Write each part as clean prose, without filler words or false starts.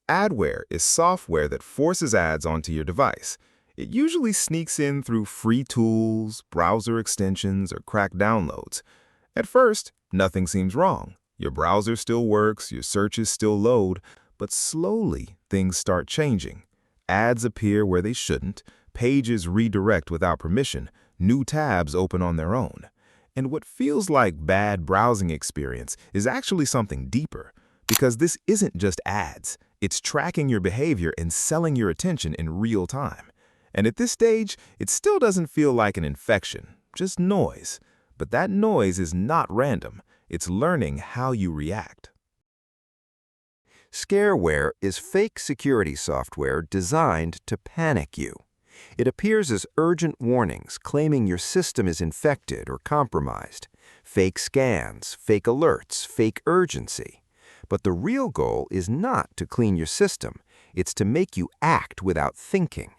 Adware is software that forces ads onto your device. It usually sneaks in through free tools, browser extensions, or cracked downloads. At first, nothing seems wrong. Your browser still works, your searches still load, but slowly things start changing. Ads appear where they shouldn't, pages redirect without permission, new tabs open on their own. And what feels like bad browsing experience is actually something deeper, because this isn't just ads. It's tracking your behavior and selling your attention in real time. And at this stage, it still doesn't feel like an infection, just noise. But that noise is not random. It's learning how you react. Scareware is fake security software designed to panic you. It appears as urgent warnings claiming your system is infected or compromised, fake scans, fake alerts, fake urgency. But the real goal is not to clean your system. It's to make you act without thinking.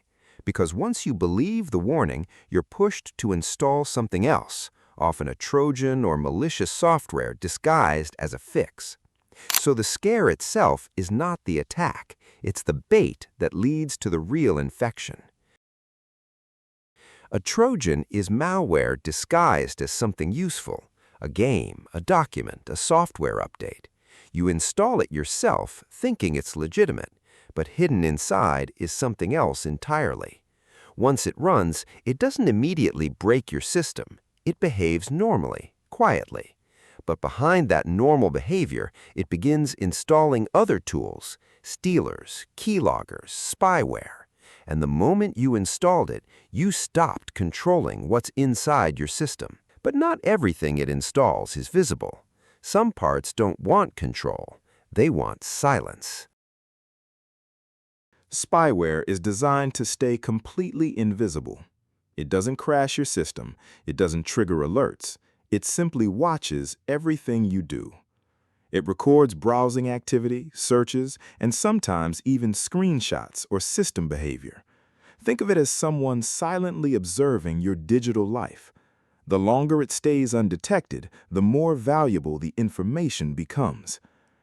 Because once you believe the warning, you're pushed to install something else, often a Trojan or malicious software disguised as a fix. So the scare itself is not the attack. It's the bait that leads to the real infection. A Trojan is malware disguised as something useful, a game, a document, a software update. You install it yourself, thinking it's legitimate, but hidden inside is something else entirely. Once it runs, it doesn't immediately break your system. It behaves normally, quietly. But behind that normal behavior, it begins installing other tools, stealers, keyloggers, spyware. And the moment you installed it, you stopped controlling what's inside your system. But not everything it installs is visible. Some parts don't want control. They want silence. Spyware is designed to stay completely invisible. It doesn't crash your system. It doesn't trigger alerts. It simply watches everything you do. It records browsing activity, searches, and sometimes even screenshots or system behavior. Think of it as someone silently observing your digital life. The longer it stays undetected, the more valuable the information becomes.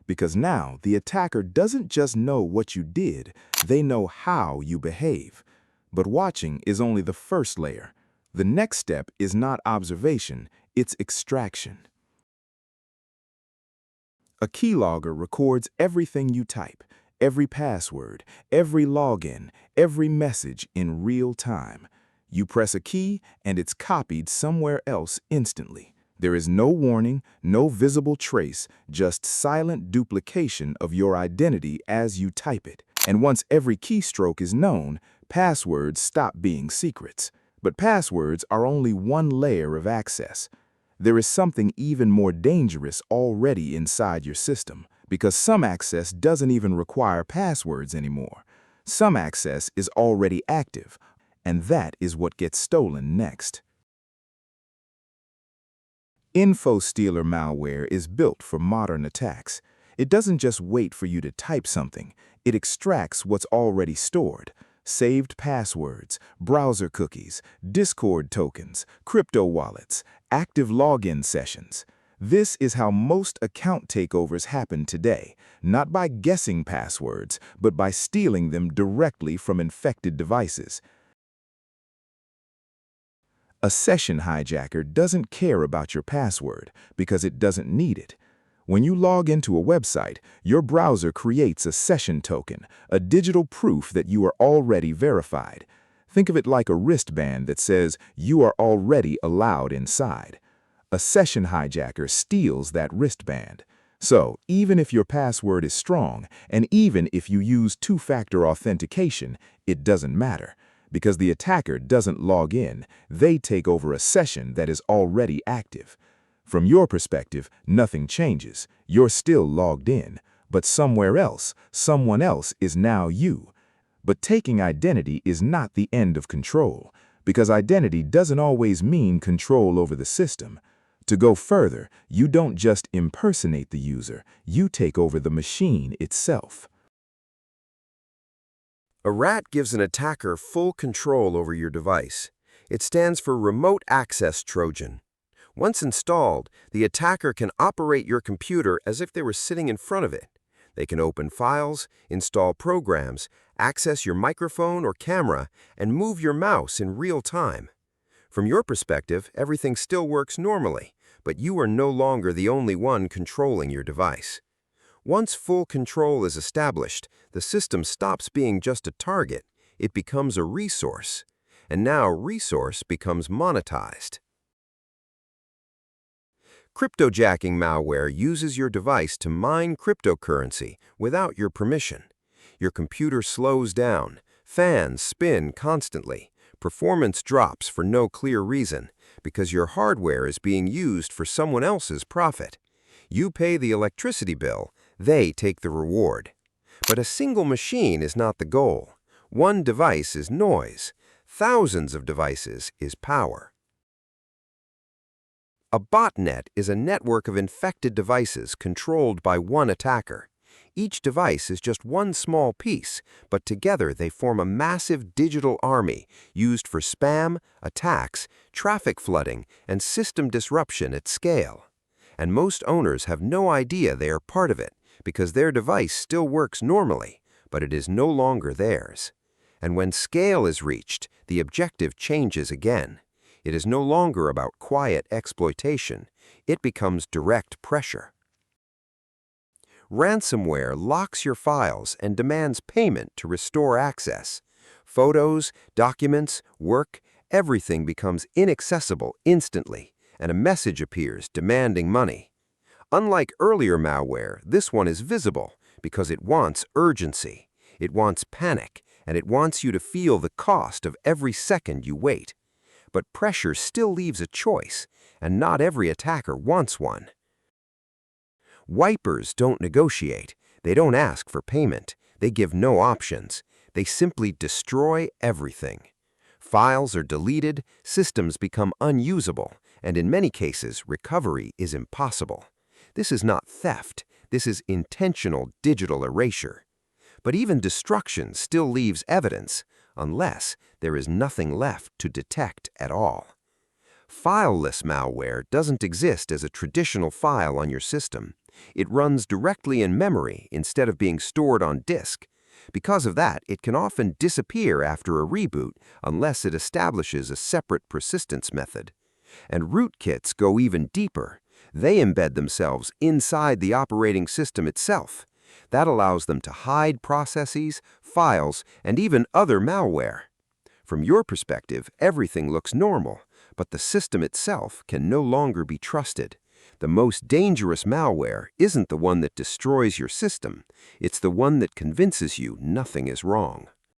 Because now the attacker doesn't just know what you did, they know how you behave. But watching is only the first layer. The next step is not observation, it's extraction. A keylogger records everything you type, every password, every login, every message in real time. You press a key and it's copied somewhere else instantly. There is no warning, no visible trace, just silent duplication of your identity as you type it. And once every keystroke is known, passwords stop being secrets. But passwords are only one layer of access. There is something even more dangerous already inside your system, because some access doesn't even require passwords anymore. Some access is already active, and that is what gets stolen next. Info stealer malware is built for modern attacks. It doesn't just wait for you to type something. It extracts what's already stored. Saved passwords, browser cookies, Discord tokens, crypto wallets, active login sessions. This is how most account takeovers happen today, not by guessing passwords, but by stealing them directly from infected devices. A session hijacker doesn't care about your password because it doesn't need it. When you log into a website, your browser creates a session token, a digital proof that you are already verified. Think of it like a wristband that says you are already allowed inside. A session hijacker steals that wristband. So, even if your password is strong, and even if you use two-factor authentication, it doesn't matter. Because the attacker doesn't log in, they take over a session that is already active. From your perspective, nothing changes. You're still logged in, but somewhere else, someone else is now you. But taking identity is not the end of control, because identity doesn't always mean control over the system. To go further, you don't just impersonate the user, you take over the machine itself. A RAT gives an attacker full control over your device. It stands for Remote Access Trojan. Once installed, the attacker can operate your computer as if they were sitting in front of it. They can open files, install programs, access your microphone or camera, and move your mouse in real time. From your perspective, everything still works normally, but you are no longer the only one controlling your device. Once full control is established, the system stops being just a target. It becomes a resource. And now resource becomes monetized. Cryptojacking malware uses your device to mine cryptocurrency without your permission. Your computer slows down, fans spin constantly, performance drops for no clear reason because your hardware is being used for someone else's profit. You pay the electricity bill, they take the reward. But a single machine is not the goal. One device is noise. Thousands of devices is power. A botnet is a network of infected devices controlled by one attacker. Each device is just one small piece, but together they form a massive digital army used for spam, attacks, traffic flooding, and system disruption at scale. And most owners have no idea they are part of it because their device still works normally, but it is no longer theirs. And when scale is reached, the objective changes again. It is no longer about quiet exploitation. It becomes direct pressure. Ransomware locks your files and demands payment to restore access. Photos, documents, work, everything becomes inaccessible instantly, and a message appears demanding money. Unlike earlier malware, this one is visible because it wants urgency. It wants panic, and it wants you to feel the cost of every second you wait. But pressure still leaves a choice, and not every attacker wants one. Wipers don't negotiate. They don't ask for payment. They give no options. They simply destroy everything. Files are deleted, systems become unusable, and in many cases, recovery is impossible. This is not theft. This is intentional digital erasure. But even destruction still leaves evidence, unless there is nothing left to detect at all. Fileless malware doesn't exist as a traditional file on your system. It runs directly in memory instead of being stored on disk. Because of that, it can often disappear after a reboot unless it establishes a separate persistence method. And rootkits go even deeper. They embed themselves inside the operating system itself. That allows them to hide processes, files, and even other malware. From your perspective, everything looks normal, but the system itself can no longer be trusted. The most dangerous malware isn't the one that destroys your system. It's the one that convinces you nothing is wrong.